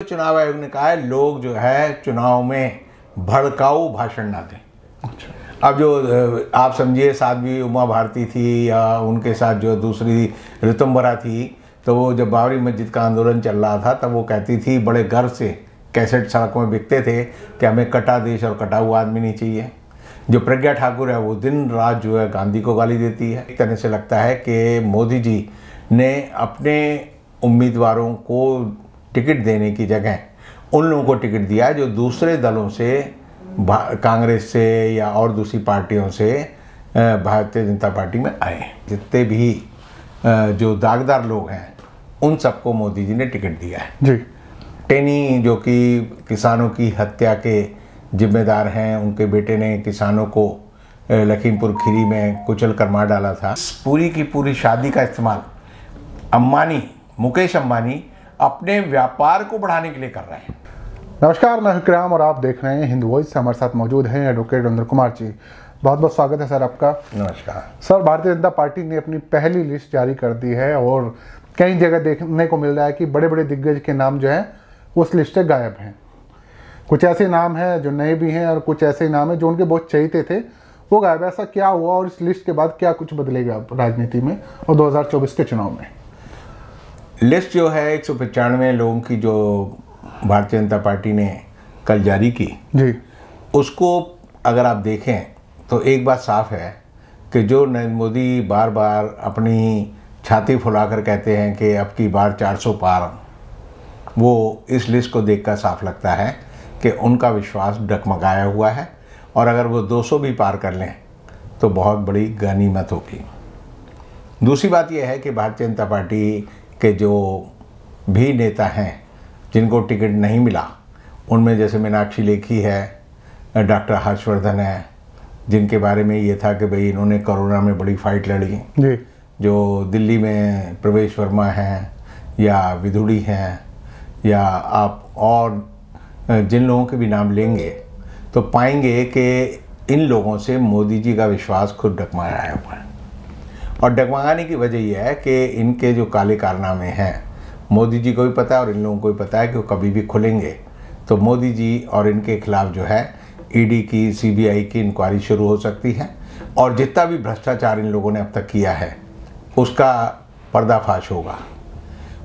चुनाव आयोग ने कहा है लोग जो है चुनाव में भड़काऊ भाषण ना दें। अच्छा। अब जो आप समझिए साध्वी उमा भारती थी या उनके साथ जो दूसरी ऋतुम्बरा थी, तो वो जब बाबरी मस्जिद का आंदोलन चल रहा था तब वो कहती थी, बड़े गर्व से कैसेट सड़कों में बिकते थे कि हमें कटा देश और कटा हुआ आदमी नहीं चाहिए। जो प्रज्ञा ठाकुर है वो दिन रात जो है गांधी को गाली देती है। एक तरह से लगता है कि मोदी जी ने अपने उम्मीदवारों को टिकट देने की जगह उन लोगों को टिकट दिया जो दूसरे दलों से, कांग्रेस से या और दूसरी पार्टियों से भारतीय जनता पार्टी में आए। जितने भी जो दागदार लोग हैं उन सबको मोदी जी ने टिकट दिया है जी। टेनी जो कि किसानों की हत्या के जिम्मेदार हैं, उनके बेटे ने किसानों को लखीमपुर खीरी में कुचल कर मार डाला था। पूरी की पूरी शादी का इस्तेमाल मुकेश अंबानी अपने व्यापार को बढ़ाने के लिए कर रहे हैं। नमस्कार, मैं विक्रम और आप देख रहे हैं हिंदू वॉइस। हमारे साथ मौजूद हैं एडवोकेट अंदर कुमार जी। बहुत बहुत स्वागत है सर आपका। नमस्कार सर। भारतीय जनता पार्टी ने अपनी पहली लिस्ट जारी कर दी है और कई जगह देखने को मिल रहा है कि बड़े बड़े दिग्गज के नाम जो हैं उस लिस्ट से गायब हैं। कुछ ऐसे नाम हैं जो नए भी हैं और कुछ ऐसे नाम हैं जो उनके बहुत चहेते थे वो गायब। ऐसा क्या हुआ और इस लिस्ट के बाद क्या कुछ बदलेगा राजनीति में और 2024 के चुनाव में? लिस्ट जो है 195 लोगों की जो भारतीय जनता पार्टी ने कल जारी की जी, उसको अगर आप देखें तो एक बात साफ है कि जो नरेंद्र मोदी बार बार अपनी छाती फुलाकर कहते हैं कि अब की बार 400 पार, वो इस लिस्ट को देखकर साफ लगता है कि उनका विश्वास डगमगाया हुआ है और अगर वो 200 भी पार कर लें तो बहुत बड़ी गनीमत होगी। दूसरी बात यह है कि भारतीय जनता पार्टी के जो भी नेता हैं जिनको टिकट नहीं मिला, उनमें जैसे मीनाक्षी लेखी है, डॉक्टर हर्षवर्धन है, जिनके बारे में ये था कि भाई इन्होंने कोरोना में बड़ी फाइट लड़ी जी। जो दिल्ली में प्रवेश वर्मा हैं या विधुड़ी हैं या आप और जिन लोगों के भी नाम लेंगे तो पाएंगे कि इन लोगों से मोदी जी का विश्वास खुद डगमगाया हुआ है। और डगमगाने की वजह यह है कि इनके जो काले कारनामे हैं मोदी जी को भी पता है और इन लोगों को भी पता है कि वो कभी भी खुलेंगे तो मोदी जी और इनके खिलाफ जो है ईडी की, सीबीआई की इंक्वायरी शुरू हो सकती है और जितना भी भ्रष्टाचार इन लोगों ने अब तक किया है उसका पर्दाफाश होगा।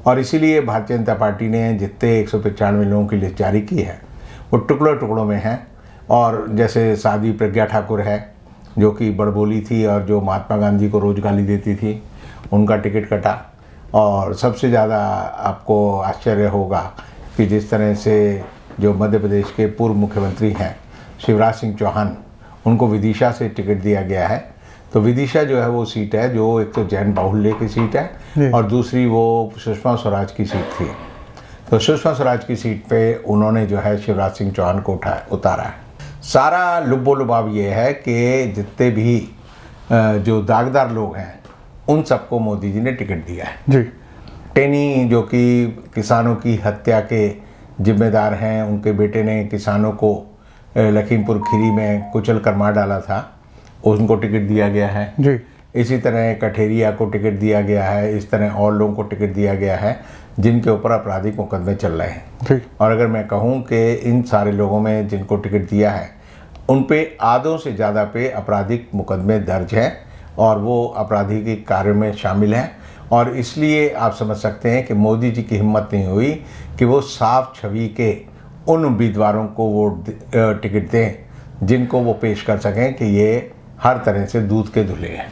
और इसीलिए भारतीय जनता पार्टी ने जितने 195 लोगों की लिस्ट जारी की है वो टुकड़ों टुकड़ों में हैं। और जैसे साध्वी प्रज्ञा ठाकुर है जो कि बड़बोली थी और जो महात्मा गांधी को रोज गाली देती थी, उनका टिकट कटा। और सबसे ज़्यादा आपको आश्चर्य होगा कि जिस तरह से जो मध्य प्रदेश के पूर्व मुख्यमंत्री हैं शिवराज सिंह चौहान, उनको विदिशा से टिकट दिया गया है। तो विदिशा जो है वो सीट है जो एक तो जैन बाहुल्य की सीट है और दूसरी वो सुषमा स्वराज की सीट थी। तो सुषमा स्वराज की सीट पे उन्होंने जो है शिवराज सिंह चौहान को उतारा है। सारा लुब्बो लुभाव ये है कि जितने भी जो दागदार लोग हैं उन सबको मोदी जी ने टिकट दिया है जी। टेनी जो कि किसानों की हत्या के जिम्मेदार हैं, उनके बेटे ने किसानों को लखीमपुर खीरी में कुचल कर मार डाला था, उनको टिकट दिया गया है जी। इसी तरह कठेरिया को टिकट दिया गया है। इस तरह और लोगों को टिकट दिया गया है जिनके ऊपर आपराधिक मुकदमे चल रहे हैं। और अगर मैं कहूं कि इन सारे लोगों में जिनको टिकट दिया है उन पे आधों से ज़्यादा पे आपराधिक मुकदमे दर्ज हैं और वो आपराधिक कार्यों में शामिल हैं। और इसलिए आप समझ सकते हैं कि मोदी जी की हिम्मत नहीं हुई कि वो साफ छवि के उन उम्मीदवारों को वो टिकट दें जिनको वो पेश कर सकें कि ये हर तरह से दूध के धुले हैं।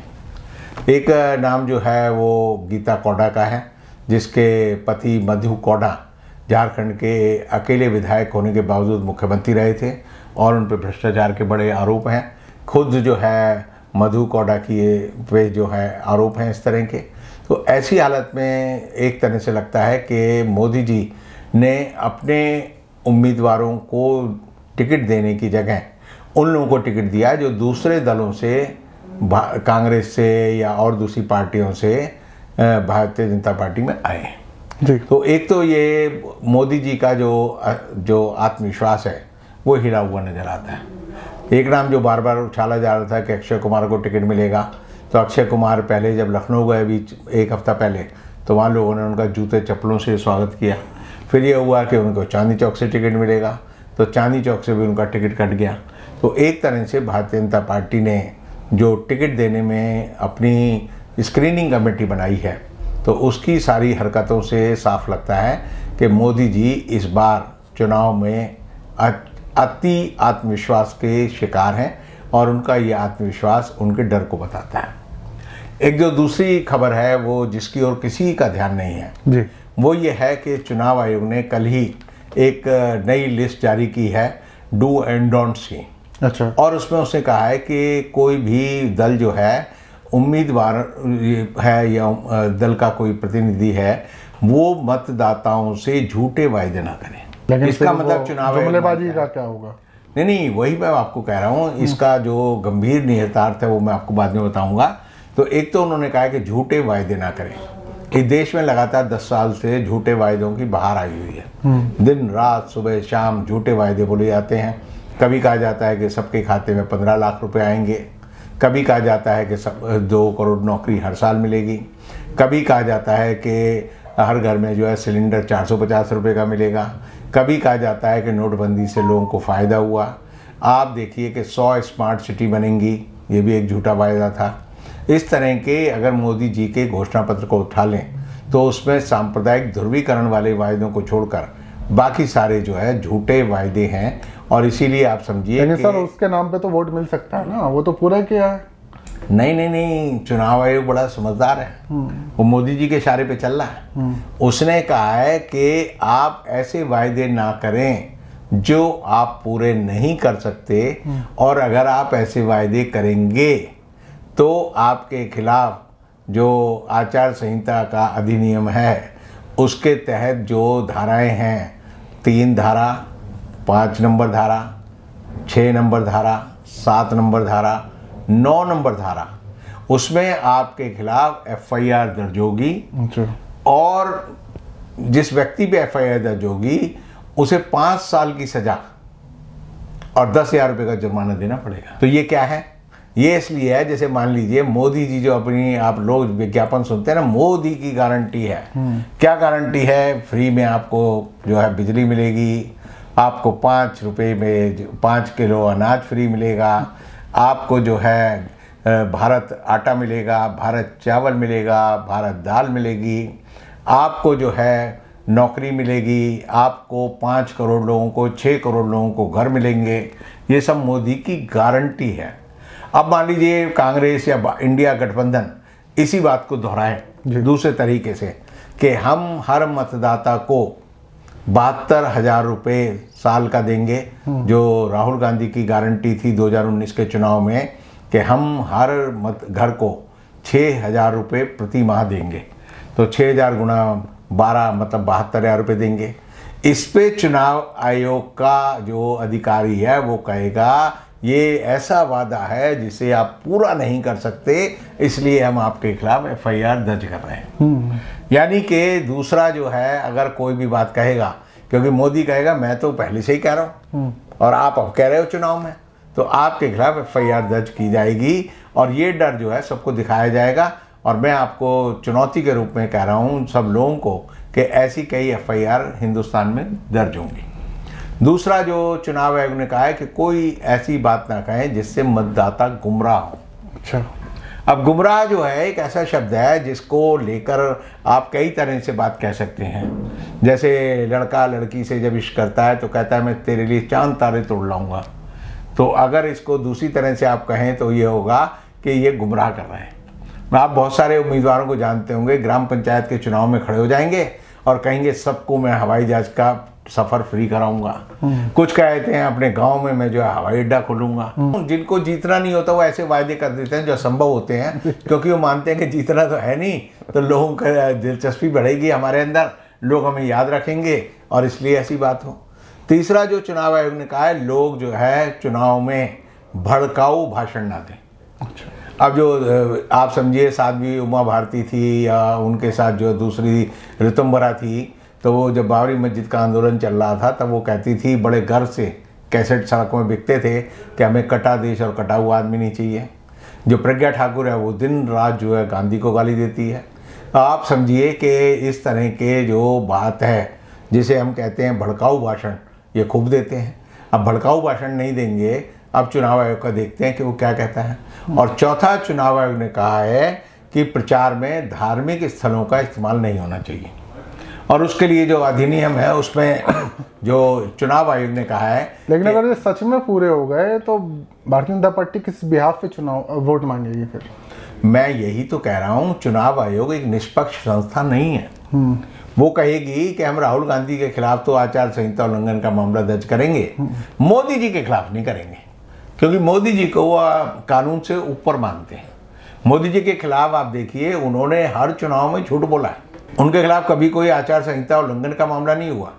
एक नाम जो है वो गीता कौड़ा का है, जिसके पति मधु कौड़ा झारखंड के अकेले विधायक होने के बावजूद मुख्यमंत्री रहे थे और उन पर भ्रष्टाचार के बड़े आरोप हैं। खुद जो है मधु कौड़ा की पे जो है आरोप हैं इस तरह के। तो ऐसी हालत में एक तरह से लगता है कि मोदी जी ने अपने उम्मीदवारों को टिकट देने की जगह उन लोगों को टिकट दिया जो दूसरे दलों से, कांग्रेस से या और दूसरी पार्टियों से भारतीय जनता पार्टी में आए जी। तो एक तो ये मोदी जी का जो आत्मविश्वास है वो हिला हुआ नजर आता है। एक नाम जो बार बार उछाला जा रहा था कि अक्षय कुमार को टिकट मिलेगा, तो अक्षय कुमार पहले जब लखनऊ गए बीच एक हफ्ता पहले तो वहाँ लोगों ने उनका जूते चप्पलों से स्वागत किया। फिर ये हुआ कि उनको चांदनी चौक से टिकट मिलेगा, तो चांदनी चौक से भी उनका टिकट कट गया। तो एक तरह से भारतीय जनता पार्टी ने जो टिकट देने में अपनी स्क्रीनिंग कमेटी बनाई है, तो उसकी सारी हरकतों से साफ लगता है कि मोदी जी इस बार चुनाव में अति आत्मविश्वास के शिकार हैं और उनका ये आत्मविश्वास उनके डर को बताता है। एक जो दूसरी खबर है वो जिसकी ओर किसी का ध्यान नहीं है जी, वो ये है कि चुनाव आयोग ने कल ही एक नई लिस्ट जारी की है डू एंड डोंट्स की। अच्छा। और उसमें उसने कहा है कि कोई भी दल जो है उम्मीदवार है या दल का कोई प्रतिनिधि है वो मतदाताओं से झूठे वायदे ना करें। लेकिन इसका मतलब चुनाव जुमलेबाजी का क्या होगा? नहीं, वही मैं आपको कह रहा हूँ। इसका जो गंभीर निहितार्थ है वो मैं आपको बाद में बताऊंगा। तो एक तो उन्होंने कहा है कि झूठे वायदे ना करें। इस देश में लगातार 10 साल से झूठे वायदों की बहार आई हुई है। दिन रात सुबह शाम झूठे वायदे बोले जाते हैं। कभी कहा जाता है कि सबके खाते में 15 लाख रुपए आएंगे, कभी कहा जाता है कि 2 करोड़ नौकरी हर साल मिलेगी, कभी कहा जाता है कि हर घर में जो है सिलेंडर 450 रुपये का मिलेगा, कभी कहा जाता है कि नोटबंदी से लोगों को फ़ायदा हुआ। आप देखिए कि 100 स्मार्ट सिटी बनेंगी, ये भी एक झूठा वायदा था। इस तरह के अगर मोदी जी के घोषणा पत्र को उठा लें तो उसमें सांप्रदायिक ध्रुवीकरण वाले वायदों को छोड़कर बाकी सारे जो है झूठे वायदे हैं। और इसीलिए आप समझिए कि सर उसके नाम पे तो वोट मिल सकता है ना, वो तो पूरा किया है। नहीं, चुनाव आयोग बड़ा समझदार है, वो मोदी जी के इशारे पे चल रहा है। उसने कहा है कि आप ऐसे वायदे ना करें जो आप पूरे नहीं कर सकते, और अगर आप ऐसे वायदे करेंगे तो आपके खिलाफ जो आचार संहिता का अधिनियम है उसके तहत जो धाराएं हैं, 3 धारा, 5 नंबर धारा, 6 नंबर धारा, 7 नंबर धारा, 9 नंबर धारा, उसमें आपके खिलाफ FIR दर्ज होगी। और जिस व्यक्ति पे FIR दर्ज होगी उसे 5 साल की सजा और 10,000 रुपये का जुर्माना देना पड़ेगा। तो ये क्या है? ये इसलिए है, जैसे मान लीजिए मोदी जी जो अपनी, आप लोग विज्ञापन सुनते हैं ना, मोदी की गारंटी है। क्या गारंटी है? फ्री में आपको जो है बिजली मिलेगी, आपको 5 रुपये में 5 किलो अनाज फ्री मिलेगा, आपको जो है भारत आटा मिलेगा, भारत चावल मिलेगा, भारत दाल मिलेगी, आपको जो है नौकरी मिलेगी, आपको 5 करोड़ लोगों को, 6 करोड़ लोगों को घर मिलेंगे। ये सब मोदी की गारंटी है। अब मान लीजिए कांग्रेस या इंडिया गठबंधन इसी बात को दोहराए दूसरे तरीके से कि हम हर मतदाता को 72,000 रुपये साल का देंगे, जो राहुल गांधी की गारंटी थी 2019 के चुनाव में कि हम हर घर को 6,000 रुपये प्रति माह देंगे। तो 6,000 गुणा 12 मतलब 72,000 रुपये देंगे। इस पे चुनाव आयोग का जो अधिकारी है वो कहेगा ये ऐसा वादा है जिसे आप पूरा नहीं कर सकते, इसलिए हम आपके खिलाफ FIR दर्ज कर रहे हैं। यानी कि दूसरा जो है अगर कोई भी बात कहेगा, क्योंकि मोदी कहेगा मैं तो पहले से ही कह रहा हूँ और आप अब कह रहे हो चुनाव में, तो आपके खिलाफ FIR दर्ज की जाएगी और ये डर जो है सबको दिखाया जाएगा। और मैं आपको चुनौती के रूप में कह रहा हूँ सब लोगों को कि ऐसी कई FIR हिंदुस्तान में दर्ज होंगी। दूसरा जो चुनाव आयोग ने कहा है कि कोई ऐसी बात ना कहें जिससे मतदाता गुमराह हो। अच्छा। अब गुमराह जो है एक ऐसा शब्द है जिसको लेकर आप कई तरह से बात कह सकते हैं। जैसे लड़का लड़की से जब इश्क करता है तो कहता है मैं तेरे लिए चांद तारे तोड़ लाऊंगा, तो अगर इसको दूसरी तरह से आप कहें तो ये होगा कि ये गुमराह कर रहे हैं। आप बहुत सारे उम्मीदवारों को जानते होंगे, ग्राम पंचायत के चुनाव में खड़े हो जाएंगे और कहेंगे सबको मैं हवाई जहाज का सफ़र फ्री कराऊंगा। कुछ कहते हैं अपने गांव में मैं जो है हवाई अड्डा खोलूंगा। जिनको जीतना नहीं होता वो ऐसे वायदे कर देते हैं जो असंभव होते हैं, क्योंकि वो मानते हैं कि जीतना तो है नहीं, तो लोगों का दिलचस्पी बढ़ेगी हमारे अंदर, लोग हमें याद रखेंगे और इसलिए ऐसी बात हो। तीसरा जो चुनाव आयोग ने कहा है, लोग जो है चुनाव में भड़काऊ भाषण ना दें। अब जो आप समझिए साध्वी उमा भारती थी या उनके साथ जो दूसरी ऋतुम्बरा थी, तो वो जब बाबरी मस्जिद का आंदोलन चल रहा था तब वो कहती थी, बड़े गर्व से कैसेट सड़कों में बिकते थे कि हमें कटा देश और कटा हुआ आदमी नहीं चाहिए। जो प्रज्ञा ठाकुर है वो दिन रात जो है गांधी को गाली देती है। आप समझिए कि इस तरह के जो बात है जिसे हम कहते हैं भड़काऊ भाषण, ये खूब देते हैं। अब भड़काऊ भाषण नहीं देंगे, अब चुनाव आयोग का देखते हैं कि वो क्या कहता है। और चौथा, चुनाव आयोग ने कहा है कि प्रचार में धार्मिक स्थलों का इस्तेमाल नहीं होना चाहिए। और उसके लिए जो अधिनियम है उसमें जो चुनाव आयोग ने कहा है, लेकिन अगर ये सच में पूरे हो गए तो भारतीय जनता पार्टी किस बिहाफ पे चुनाव वोट मांगेगी फिर? मैं यही तो कह रहा हूँ, चुनाव आयोग एक निष्पक्ष संस्था नहीं है। वो कहेगी कि हम राहुल गांधी के खिलाफ तो आचार संहिता उल्लंघन का मामला दर्ज करेंगे, मोदी जी के खिलाफ नहीं करेंगे, क्योंकि मोदी जी को वह कानून से ऊपर मानते हैं। मोदी जी के खिलाफ आप देखिए, उन्होंने हर चुनाव में झूठ बोला है। उनके खिलाफ कभी कोई आचार संहिता उल्लंघन का मामला नहीं हुआ।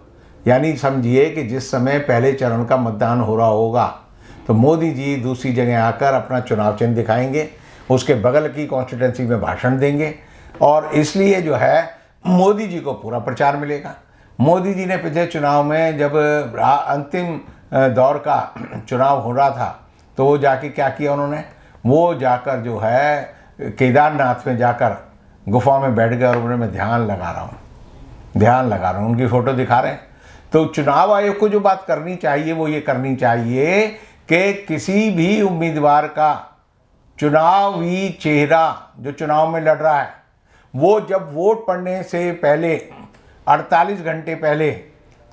यानी समझिए कि जिस समय पहले चरण का मतदान हो रहा होगा तो मोदी जी दूसरी जगह आकर अपना चुनाव चिन्ह दिखाएंगे, उसके बगल की कॉन्स्टिट्यूंसी में भाषण देंगे, और इसलिए जो है मोदी जी को पूरा प्रचार मिलेगा। मोदी जी ने पिछले चुनाव में जब अंतिम दौर का चुनाव हो रहा था तो वो जाके क्या किया उन्होंने, वो जाकर जो है केदारनाथ में जाकर गुफा में बैठ गए और उन्होंने मैं ध्यान लगा रहा हूँ, उनकी फ़ोटो दिखा रहे हैं। तो चुनाव आयोग को जो बात करनी चाहिए वो ये करनी चाहिए कि किसी भी उम्मीदवार का चुनावी चेहरा जो चुनाव में लड़ रहा है, वो जब वोट पड़ने से पहले 48 घंटे पहले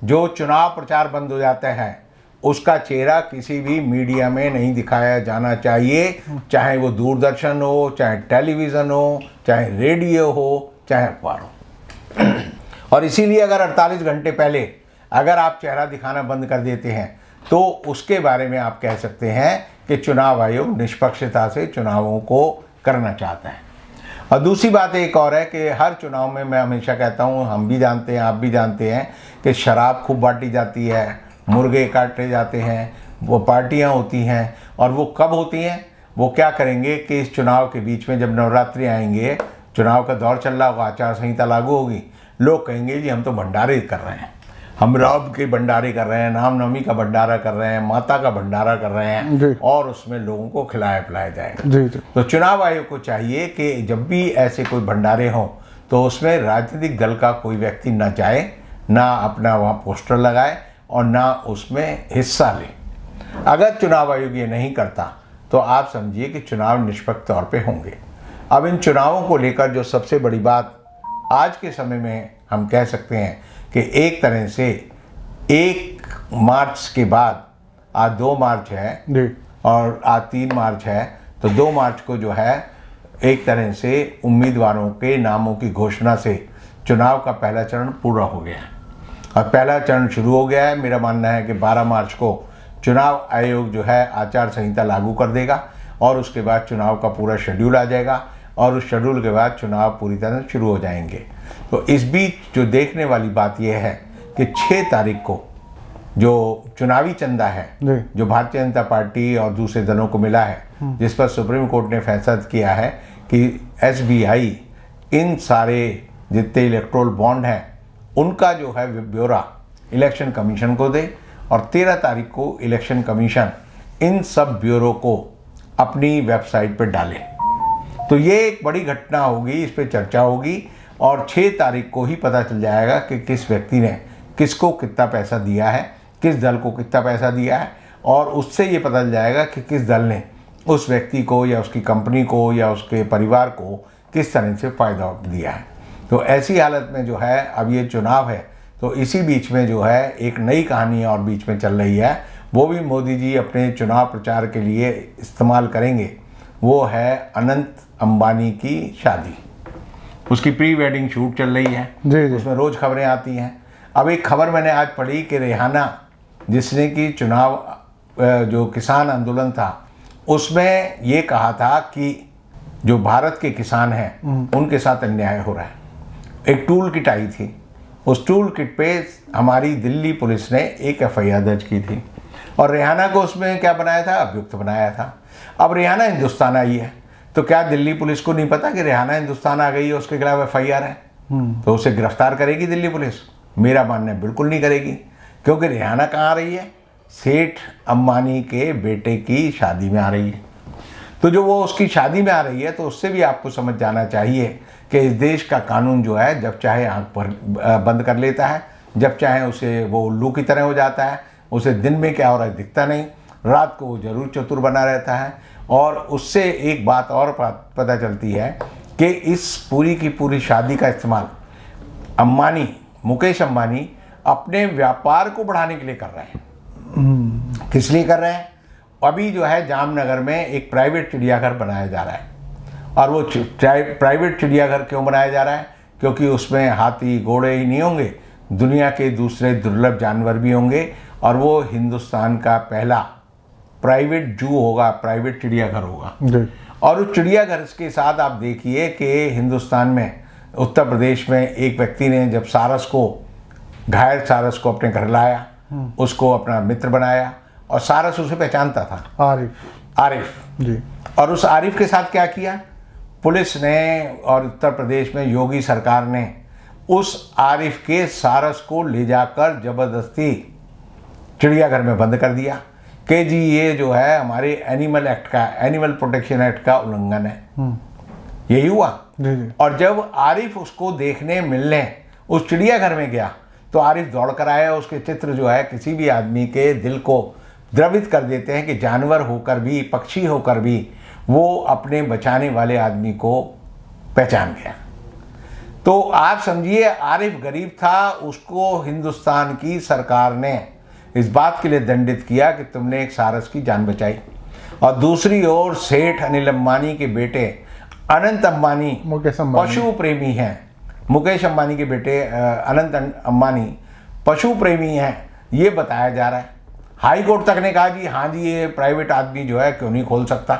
जो चुनाव प्रचार बंद हो जाता है, उसका चेहरा किसी भी मीडिया में नहीं दिखाया जाना चाहिए, चाहे वो दूरदर्शन हो, चाहे टेलीविज़न हो, चाहे रेडियो हो, चाहे अखबार हो। और इसीलिए अगर 48 घंटे पहले अगर आप चेहरा दिखाना बंद कर देते हैं तो उसके बारे में आप कह सकते हैं कि चुनाव आयोग निष्पक्षता से चुनावों को करना चाहता है। और दूसरी बात एक और है कि हर चुनाव में मैं हमेशा कहता हूँ, हम भी जानते हैं, आप भी जानते हैं कि शराब खूब बांटी जाती है, मुर्गे काटे जाते हैं, वो पार्टियां होती हैं। और वो कब होती हैं, वो क्या करेंगे कि इस चुनाव के बीच में जब नवरात्रि आएंगे, चुनाव का दौर चल रहा होगा, आचार संहिता लागू होगी, लोग कहेंगे जी हम तो भंडारे कर रहे हैं, हम रब के भंडारे कर रहे हैं, रामनवमी का भंडारा कर रहे हैं, माता का भंडारा कर रहे हैं, और उसमें लोगों को खिलाया पिलाया जाएगा। तो चुनाव आयोग को चाहिए कि जब भी ऐसे कोई भंडारे हों तो उसमें राजनीतिक दल का कोई व्यक्ति ना जाए, ना अपना वहाँ पोस्टर लगाए और ना उसमें हिस्सा ले। अगर चुनाव आयोग ये नहीं करता तो आप समझिए कि चुनाव निष्पक्ष तौर पे होंगे। अब इन चुनावों को लेकर जो सबसे बड़ी बात आज के समय में हम कह सकते हैं कि एक तरह से 1 मार्च के बाद, आज 2 मार्च है और आज 3 मार्च है, तो 2 मार्च को जो है एक तरह से उम्मीदवारों के नामों की घोषणा से चुनाव का पहला चरण पूरा हो गया है। और पहला चरण शुरू हो गया है। मेरा मानना है कि 12 मार्च को चुनाव आयोग जो है आचार संहिता लागू कर देगा और उसके बाद चुनाव का पूरा शेड्यूल आ जाएगा और उस शेड्यूल के बाद चुनाव पूरी तरह शुरू हो जाएंगे। तो इस बीच जो देखने वाली बात यह है कि 6 तारीख को जो चुनावी चंदा है जो भारतीय जनता पार्टी और दूसरे दलों को मिला है, जिस पर सुप्रीम कोर्ट ने फैसला किया है कि SBI इन सारे जितने इलेक्ट्रोल बॉन्ड हैं उनका जो है ब्यौरा इलेक्शन कमीशन को दे, और 13 तारीख को इलेक्शन कमीशन इन सब ब्यूरो को अपनी वेबसाइट पर डाले। तो ये एक बड़ी घटना होगी, इस पर चर्चा होगी और 6 तारीख को ही पता चल जाएगा कि किस व्यक्ति ने किसको कितना पैसा दिया है, किस दल को कितना पैसा दिया है, और उससे ये पता चल जाएगा कि किस दल ने उस व्यक्ति को या उसकी कंपनी को या उसके परिवार को किस तरह से फ़ायदा दिया है। तो ऐसी हालत में जो है अब ये चुनाव है, तो इसी बीच में जो है एक नई कहानी और बीच में चल रही है, वो भी मोदी जी अपने चुनाव प्रचार के लिए इस्तेमाल करेंगे। वो है अनंत अंबानी की शादी, उसकी प्री वेडिंग शूट चल रही है जी। उसमें रोज़ खबरें आती हैं। अब एक खबर मैंने आज पढ़ी कि रेहाना, जिसने कि चुनाव जो किसान आंदोलन था उसमें ये कहा था कि जो भारत के किसान हैं उनके साथ अन्याय हो रहा है। एक टूल किट आई थी, उस टूल किट पे हमारी दिल्ली पुलिस ने एक FIR दर्ज की थी और रेहाना को उसमें क्या बनाया था, अभियुक्त बनाया था। अब रेहाना हिंदुस्तान आई है, तो क्या दिल्ली पुलिस को नहीं पता कि रेहाना हिंदुस्तान आ गई है, उसके खिलाफ FIR है, तो उसे गिरफ्तार करेगी दिल्ली पुलिस? मेरा मानना है बिल्कुल नहीं करेगी, क्योंकि रेहाना कहाँ आ रही है, सेठ अंबानी के बेटे की शादी में आ रही है। तो जो वो उसकी शादी में आ रही है, तो उससे भी आपको समझ जाना चाहिए कि इस देश का कानून जो है जब चाहे आंख पर बंद कर लेता है, जब चाहे उसे वो उल्लू की तरह हो जाता है, उसे दिन में क्या हो रहा है दिखता नहीं, रात को वो जरूर चतुर बना रहता है। और उससे एक बात और पता चलती है कि इस पूरी की पूरी शादी का इस्तेमाल मुकेश अंबानी अपने व्यापार को बढ़ाने के लिए कर रहे हैं। किस लिए कर रहे हैं? अभी जो है जामनगर में एक प्राइवेट चिड़ियाघर बनाया जा रहा है, और वो प्राइवेट चिड़ियाघर क्यों बनाया जा रहा है? क्योंकि उसमें हाथी घोड़े ही नहीं होंगे, दुनिया के दूसरे दुर्लभ जानवर भी होंगे, और वो हिंदुस्तान का पहला प्राइवेट जू होगा, प्राइवेट चिड़ियाघर होगा। और उस चिड़ियाघर के साथ आप देखिए कि हिंदुस्तान में उत्तर प्रदेश में एक व्यक्ति ने जब घायल सारस को अपने घर लाया, उसको अपना मित्र बनाया, और सारस उसे पहचानता था, आरिफ जी। और उस आरिफ के साथ क्या किया पुलिस ने और उत्तर प्रदेश में योगी सरकार ने? उस आरिफ के सारस को ले जाकर जबरदस्ती चिड़ियाघर में बंद कर दिया कि जी ये जो है हमारे एनिमल प्रोटेक्शन एक्ट का उल्लंघन है। यही हुआ। जी। और जब आरिफ उसको देखने मिलने उस चिड़ियाघर में गया तो आरिफ दौड़ कर आया। उसके चित्र जो है किसी भी आदमी के दिल को द्रवित कर देते हैं कि जानवर होकर भी, पक्षी होकर भी वो अपने बचाने वाले आदमी को पहचान गया। तो आप समझिए आरिफ गरीब था, उसको हिंदुस्तान की सरकार ने इस बात के लिए दंडित किया कि तुमने एक सारस की जान बचाई। और दूसरी ओर सेठ अनिल अंबानी के बेटे अनंत अंबानी पशु प्रेमी हैं। मुकेश अंबानी के बेटे अनंत अंबानी पशु प्रेमी हैं, ये बताया जा रहा है। हाई कोर्ट तक ने कहा जी हाँ जी ये प्राइवेट आदमी जो है क्यों नहीं खोल सकता।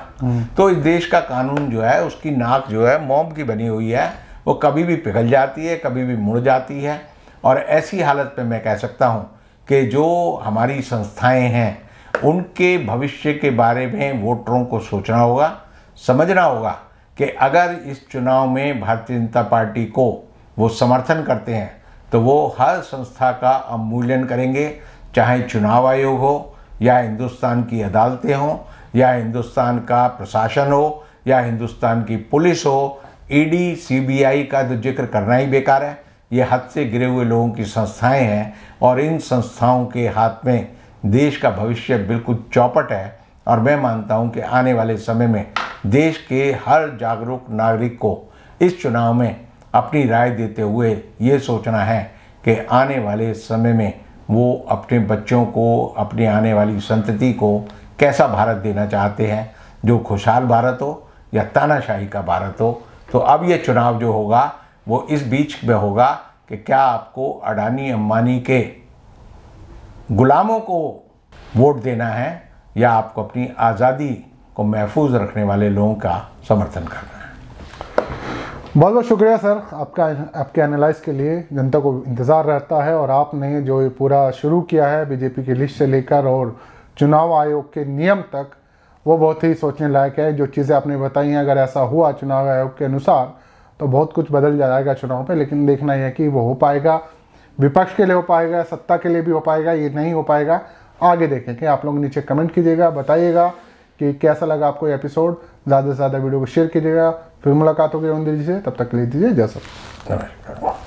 तो इस देश का कानून जो है उसकी नाक जो है मोम की बनी हुई है, वो कभी भी पिघल जाती है, कभी भी मुड़ जाती है। और ऐसी हालत में मैं कह सकता हूँ कि जो हमारी संस्थाएं हैं उनके भविष्य के बारे में वोटरों को सोचना होगा, समझना होगा कि अगर इस चुनाव में भारतीय जनता पार्टी को वो समर्थन करते हैं तो वो हर संस्था का अवमूल्यन करेंगे, चाहे चुनाव आयोग हो या हिंदुस्तान की अदालतें हों या हिंदुस्तान का प्रशासन हो या हिंदुस्तान की पुलिस हो। ईडी सीबीआई का तो जिक्र करना ही बेकार है। ये हद से गिरे हुए लोगों की संस्थाएं हैं और इन संस्थाओं के हाथ में देश का भविष्य बिल्कुल चौपट है। और मैं मानता हूं कि आने वाले समय में देश के हर जागरूक नागरिक को इस चुनाव में अपनी राय देते हुए ये सोचना है कि आने वाले समय में वो अपने बच्चों को, अपनी आने वाली संतति को कैसा भारत देना चाहते हैं, जो खुशहाल भारत हो या तानाशाही का भारत हो। तो अब ये चुनाव जो होगा वो इस बीच में होगा कि क्या आपको अडानी अंबानी के गुलामों को वोट देना है या आपको अपनी आज़ादी को महफूज रखने वाले लोगों का समर्थन करना है। बहुत बहुत शुक्रिया सर आपके एनालाइज के लिए। जनता को इंतज़ार रहता है और आपने जो ये पूरा शुरू किया है बीजेपी की लिस्ट से लेकर और चुनाव आयोग के नियम तक, वो बहुत ही सोचने लायक है। जो चीज़ें आपने बताई हैं, अगर ऐसा हुआ चुनाव आयोग के अनुसार तो बहुत कुछ बदल जाएगा चुनाव पे। लेकिन देखना यह है कि वो हो पाएगा, विपक्ष के लिए हो पाएगा, सत्ता के लिए भी हो पाएगा, ये नहीं हो पाएगा। आगे देखेंगे। आप लोग नीचे कमेंट कीजिएगा, बताइएगा कि कैसा लगा आपको ये एपिसोड। ज़्यादा से ज़्यादा वीडियो को शेयर कीजिएगा। फिर मुलाकात होगी रविंद्र जी से, तब तक ले दीजिए इजाज़त।